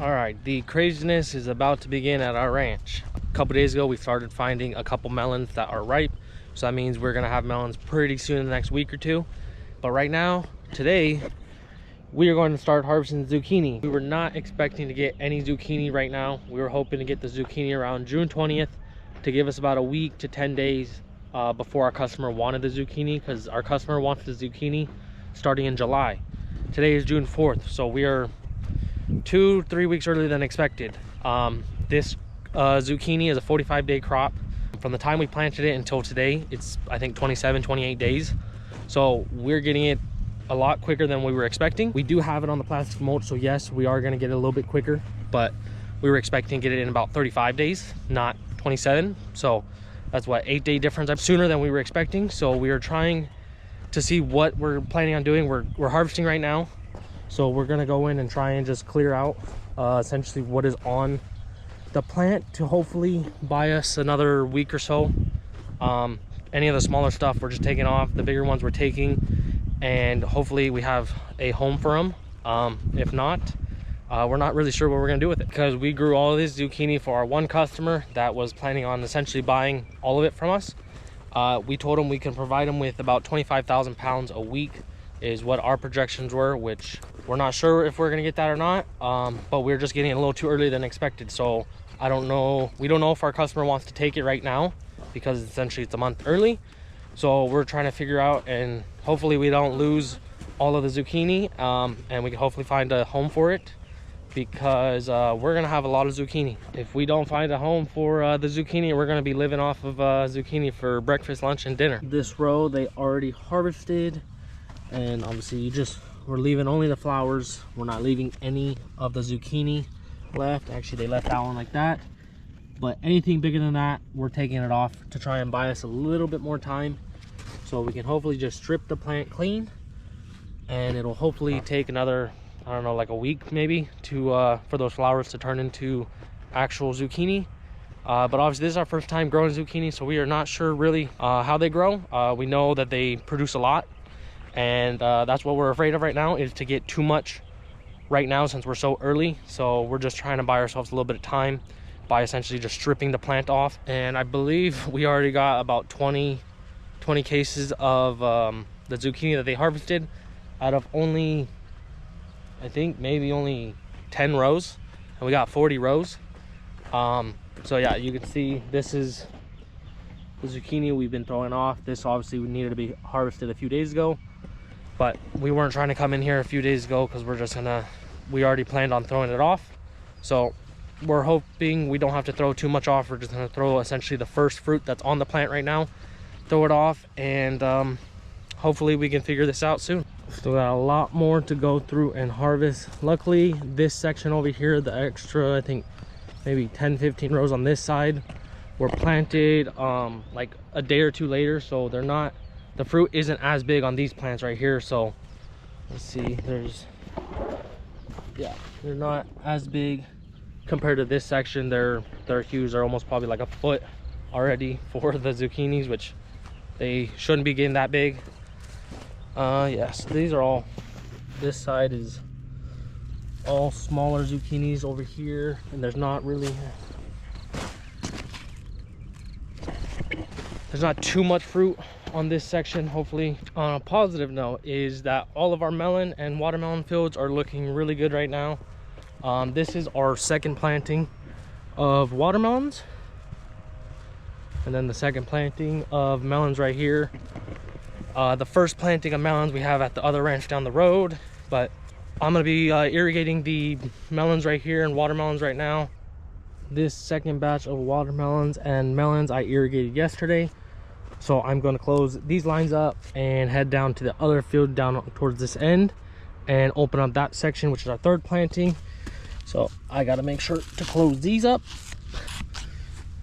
All right, the craziness is about to begin at our ranch. A couple days ago, we started finding a couple melons that are ripe. So that means we're gonna have melons pretty soon in the next week or two. But right now, today, we are going to start harvesting zucchini. We were not expecting to get any zucchini right now. We were hoping to get the zucchini around June 20th to give us about a week to 10 days before our customer wanted the zucchini, because our customer wants the zucchini starting in July. Today is June 4th, so we are 2-3 weeks earlier than expected. This zucchini is a 45-day crop. From the time we planted it until today, it's I think 27-28 days. So we're getting it a lot quicker than we were expecting. We do have it on the plastic mulch, so yes, we are going to get it a little bit quicker, but we were expecting to get it in about 35 days, not 27. So that's what, 8-day difference. I'm sooner than we were expecting. So we are trying to see what we're planning on doing. We're harvesting right now, so we're going to go in and try and just clear out essentially what is on the plant to hopefully buy us another week or so. Any of the smaller stuff we're just taking off, the bigger ones we're taking, and hopefully we have a home for them. If not, we're not really sure what we're gonna do with it, because we grew all of this zucchini for our one customer that was planning on essentially buying all of it from us. We told him we can provide him with about 25,000 pounds a week is what our projections were, which we're not sure if we're gonna get that or not. But we're just getting it a little too early than expected. So I don't know, we don't know if our customer wants to take it right now, because essentially it's a month early. So we're trying to figure out, and hopefully we don't lose all of the zucchini, and we can hopefully find a home for it, because we're gonna have a lot of zucchini. If we don't find a home for the zucchini, we're gonna be living off of zucchini for breakfast, lunch, and dinner. This row they already harvested, and obviously we're leaving only the flowers. We're not leaving any of the zucchini left. Actually, they left that one like that, but anything bigger than that, we're taking it off to try and buy us a little bit more time, so we can hopefully just strip the plant clean, and it'll hopefully take another, I don't know, like a week maybe to for those flowers to turn into actual zucchini. But obviously this is our first time growing zucchini, so we are not sure really how they grow. We know that they produce a lot, and that's what we're afraid of right now, is to get too much right now since we're so early. So we're just trying to buy ourselves a little bit of time by essentially just stripping the plant off. And I believe we already got about 20 cases of the zucchini that they harvested out of only, I think maybe only 10 rows, and we got 40 rows. So yeah, you can see this is the zucchini we've been throwing off. This obviously needed to be harvested a few days ago, but we weren't trying to come in here a few days ago because we already planned on throwing it off. So we're hoping we don't have to throw too much off. We're just gonna throw essentially the first fruit that's on the plant right now, throw it off, and hopefully we can figure this out soon. Still got a lot more to go through and harvest. Luckily, this section over here, the extra, I think maybe 10-15 rows on this side, were planted like a day or two later, so the fruit isn't as big on these plants right here. So let's see, they're not as big compared to this section. They're huge. They're almost probably like a foot already for the zucchinis, which they shouldn't be getting that big. Yes, these are all, this side is all smaller zucchinis over here, and there's not too much fruit on this section. Hopefully, on a positive note, is that all of our melon and watermelon fields are looking really good right now. This is our second planting of watermelons, and then the second planting of melons right here. The first planting of melons we have at the other ranch down the road, but I'm gonna be irrigating the melons right here and watermelons right now. This second batch of watermelons and melons I irrigated yesterday, so I'm going to close these lines up and head down to the other field down towards this end and open up that section, which is our third planting. So I got to make sure to close these up,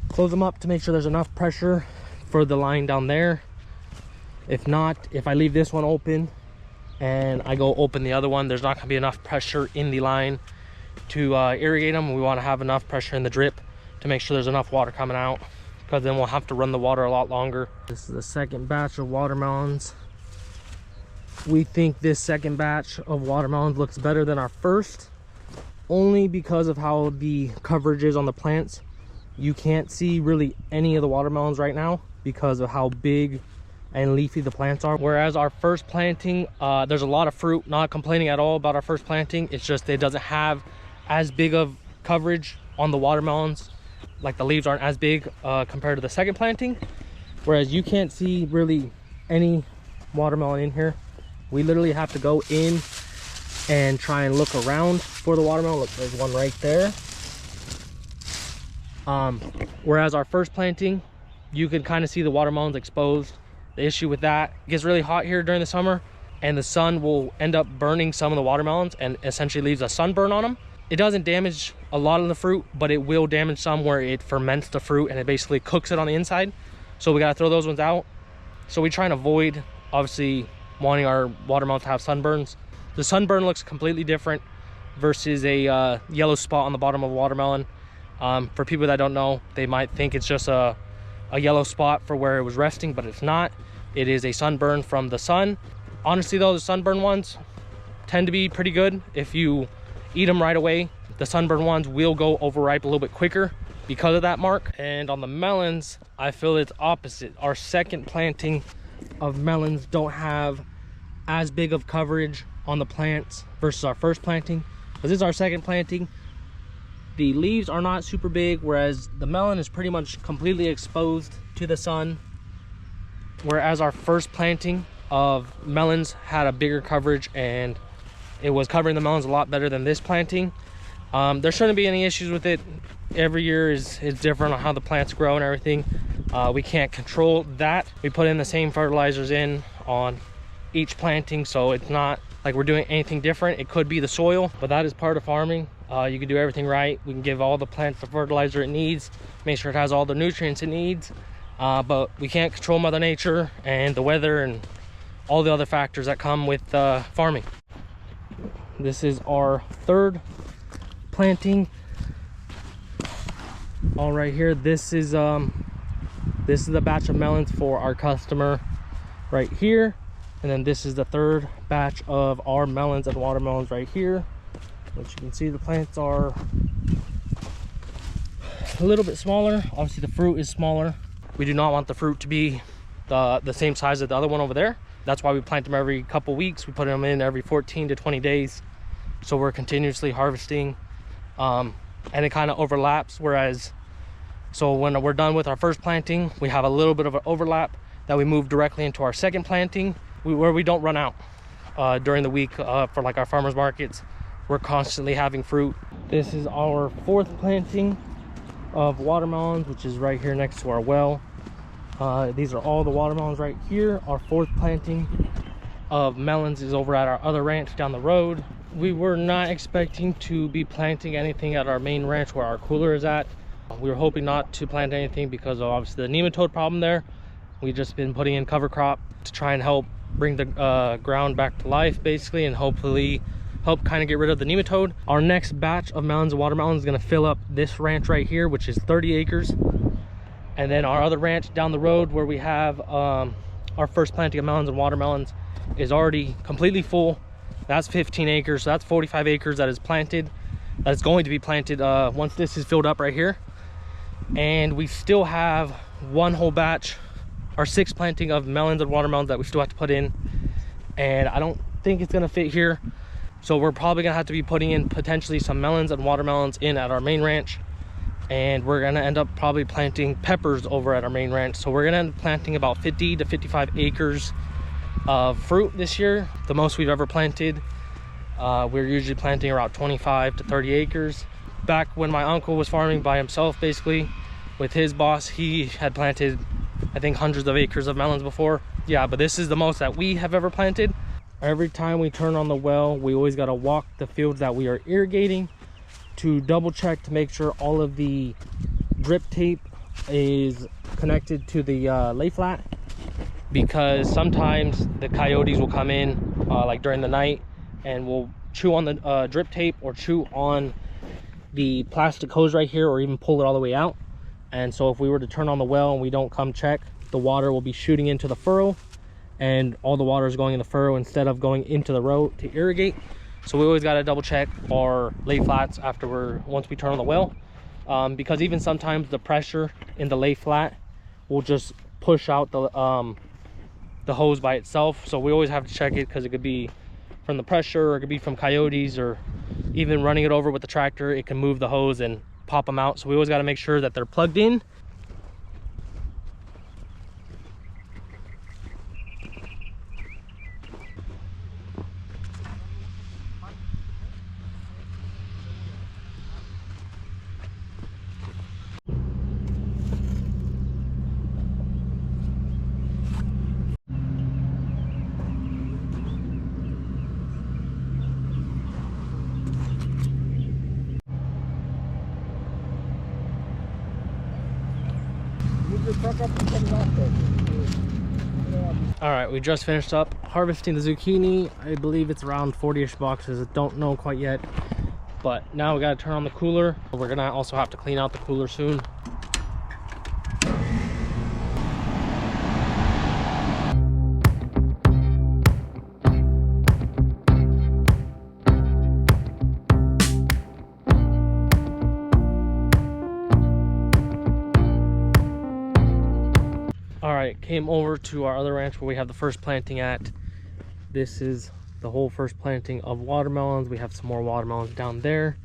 close them up to make sure there's enough pressure for the line down there. If not, if I leave this one open and I go open the other one, there's not going to be enough pressure in the line to irrigate them. We want to have enough pressure in the drip to make sure there's enough water coming out, because then we'll have to run the water a lot longer. This is the second batch of watermelons. We think this second batch of watermelons looks better than our first. only because of how the coverage is on the plants. You can't see really any of the watermelons right now because of how big and leafy the plants are. Whereas our first planting, there's a lot of fruit. Not complaining at all about our first planting. It's just it doesn't have as big of coverage on the watermelons. Like the leaves aren't as big compared to the second planting. Whereas you can't see really any watermelon in here. We literally have to go in and try and look around for the watermelon. Look, there's one right there. Whereas our first planting, you could kind of see the watermelons exposed. The issue with that, it gets really hot here during the summer and the sun will end up burning some of the watermelons and essentially leaves a sunburn on them. It doesn't damage a lot of the fruit, but it will damage some where it ferments the fruit and it basically cooks it on the inside. So we got to throw those ones out. So we try and avoid, obviously, wanting our watermelons to have sunburns. The sunburn looks completely different versus a yellow spot on the bottom of a watermelon. For people that don't know, they might think it's just a yellow spot for where it was resting, but it's not. It is a sunburn from the sun. Honestly though, the sunburn ones tend to be pretty good if you eat them right away. The sunburn ones will go overripe a little bit quicker because of that mark. And on the melons, I feel it's opposite. Our second planting of melons don't have as big of coverage on the plants versus our first planting. Because this is our second planting. The leaves are not super big, whereas the melon is pretty much completely exposed to the sun. Whereas our first planting of melons had a bigger coverage and it was covering the melons a lot better than this planting. There shouldn't be any issues with it. Every year is different on how the plants grow and everything. We can't control that. We put in the same fertilizers in on each planting, so it's not like we're doing anything different. It could be the soil, but that is part of farming. You can do everything right. We can give all the plants the fertilizer it needs, make sure it has all the nutrients it needs, but we can't control Mother Nature and the weather and all the other factors that come with farming. This is our third planting. All right here, this is a batch of melons for our customer right here, and then this is the third batch of our melons and watermelons right here, which you can see the plants are a little bit smaller. Obviously the fruit is smaller. We do not want the fruit to be the same size as the other one over there. That's why we plant them every couple weeks. We put them in every 14 to 20 days, so we're continuously harvesting, and it kind of overlaps. Whereas, so when we're done with our first planting, we have a little bit of an overlap that we move directly into our second planting, where we don't run out during the week for like our farmers markets. We're constantly having fruit. This is our fourth planting of watermelons, which is right here next to our well. These are all the watermelons right here. Our fourth planting of melons is over at our other ranch down the road. We were not expecting to be planting anything at our main ranch where our cooler is at. We were hoping not to plant anything because of obviously the nematode problem there. We've just been putting in cover crop to try and help bring the ground back to life basically, and hopefully help kind of get rid of the nematode. Our next batch of melons and watermelons is going to fill up this ranch right here, which is 30 acres. And then our other ranch down the road where we have our first planting of melons and watermelons is already completely full. That's 15 acres, so that's 45 acres that is planted. That is going to be planted once this is filled up right here. And we still have one whole batch, our sixth planting of melons and watermelons that we still have to put in. And I don't think it's gonna fit here. So we're probably gonna have to be putting in potentially some melons and watermelons in at our main ranch. And we're gonna end up probably planting peppers over at our main ranch. So we're gonna end up planting about 50 to 55 acres of fruit this year, the most we've ever planted. We're usually planting around 25 to 30 acres. Back when my uncle was farming by himself, basically with his boss, he had planted, I think, hundreds of acres of melons before. Yeah, but this is the most that we have ever planted. Every time we turn on the well, we always got to walk the fields that we are irrigating to double check to make sure all of the drip tape is connected to the lay flat, because sometimes the coyotes will come in like during the night and will chew on the drip tape or chew on the plastic hose right here, or even pull it all the way out. And so if we were to turn on the well and we don't come check, the water will be shooting into the furrow, and all the water is going in the furrow instead of going into the row to irrigate. So we always got to double check our lay flats once we turn on the well, because even sometimes the pressure in the lay flat will just push out the hose by itself. So we always have to check it, because it could be from the pressure, or it could be from coyotes, or even running it over with the tractor, it can move the hose and pop them out. So we always got to make sure that they're plugged in. All right, we just finished up harvesting the zucchini. I believe it's around 40-ish boxes. I don't know quite yet, but now we got to turn on the cooler. We're gonna also have to clean out the cooler soon. All right, came over to our other ranch where we have the first planting at. This is the whole first planting of watermelons. We have some more watermelons down there,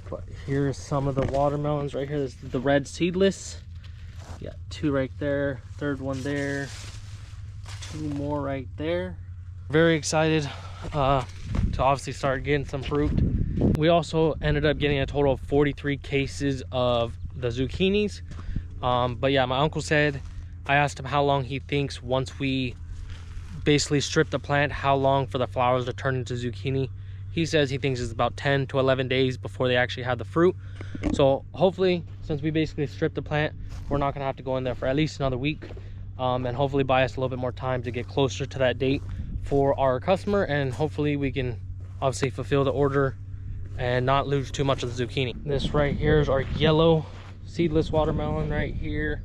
but here's some of the watermelons right here. This is the red seedless. You got 2 right there, third one there, 2 more right there. Very excited to obviously start getting some fruit. We also ended up getting a total of 43 cases of the zucchinis. But yeah, my uncle said, I asked him how long he thinks, once we basically strip the plant, how long for the flowers to turn into zucchini. He says he thinks it's about 10 to 11 days before they actually have the fruit. So hopefully, since we basically stripped the plant, we're not gonna have to go in there for at least another week, and hopefully buy us a little bit more time to get closer to that date for our customer, and hopefully we can obviously fulfill the order and not lose too much of the zucchini. This right here is our yellow seedless watermelon right here.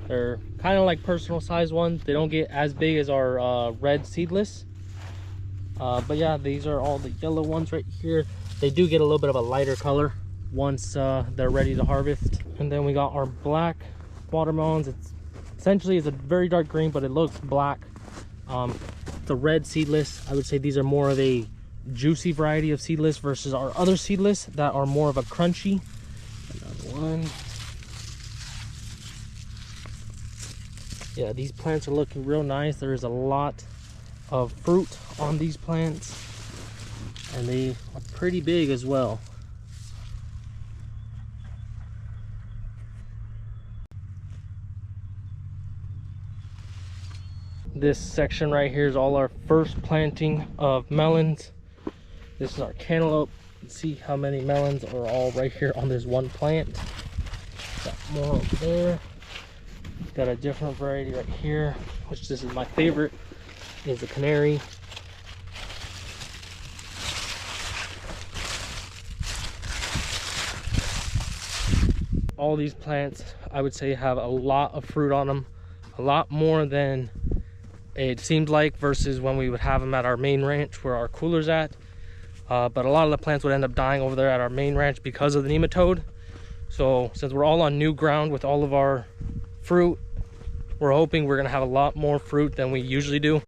They're kind of like personal size ones. They don't get as big as our red seedless, but yeah, these are all the yellow ones right here. They do get a little bit of a lighter color once they're ready to harvest. And then we got our black watermelons. It's essentially, it's a very dark green, but it looks black. The red seedless, I would say these are more of a juicy variety of seedless versus our other seedless that are more of a crunchy. Another one. Yeah, these plants are looking real nice. There is a lot of fruit on these plants, and they are pretty big as well. This section right here is all our first planting of melons. This is our cantaloupe. You can see how many melons are all right here on this one plant. Got more over there. Got a different variety right here, which this is my favorite, is the canary. All these plants, I would say, have a lot of fruit on them, a lot more than it seemed like versus when we would have them at our main ranch where our cooler's at. But a lot of the plants would end up dying over there at our main ranch because of the nematode. So since we're all on new ground with all of our fruit, we're hoping we're gonna have a lot more fruit than we usually do.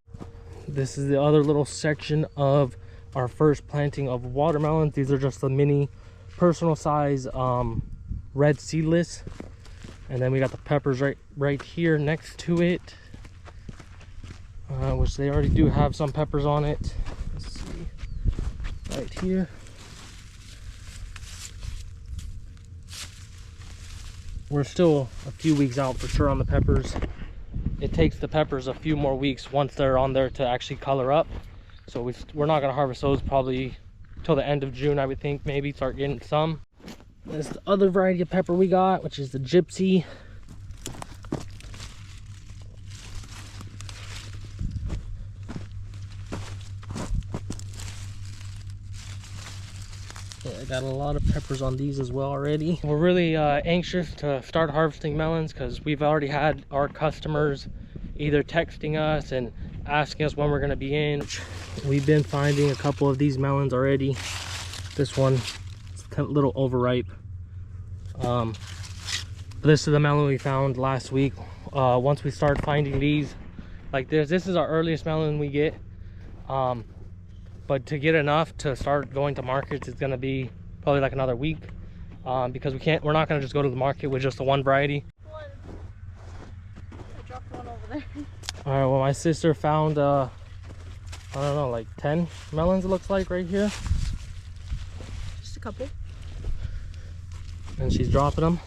This is the other little section of our first planting of watermelons. These are just the mini personal size red seedless. And then we got the peppers right here next to it, which they already do have some peppers on it. Let's see, right here. We're still a few weeks out for sure on the peppers. It takes the peppers a few more weeks once they're on there to actually color up. So we're not gonna harvest those probably till the end of June, I would think, maybe start getting some. There's the other variety of pepper we got, which is the gypsy. I got a lot of peppers on these as well already. We're really anxious to start harvesting melons because we've already had our customers either texting us and asking us when we're going to be in. We've been finding a couple of these melons already. This one is a little overripe. This is the melon we found last week. Once we start finding these like this is our earliest melon we get. But to get enough to start going to markets, it's going to be probably like another week. Because we're not going to just go to the market with just the one variety. I dropped one over there. All right, well, my sister found I don't know, like 10 melons, it looks like, right here. Just a couple. And she's dropping them.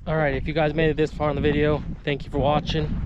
All right, if you guys made it this far in the video, thank you for watching.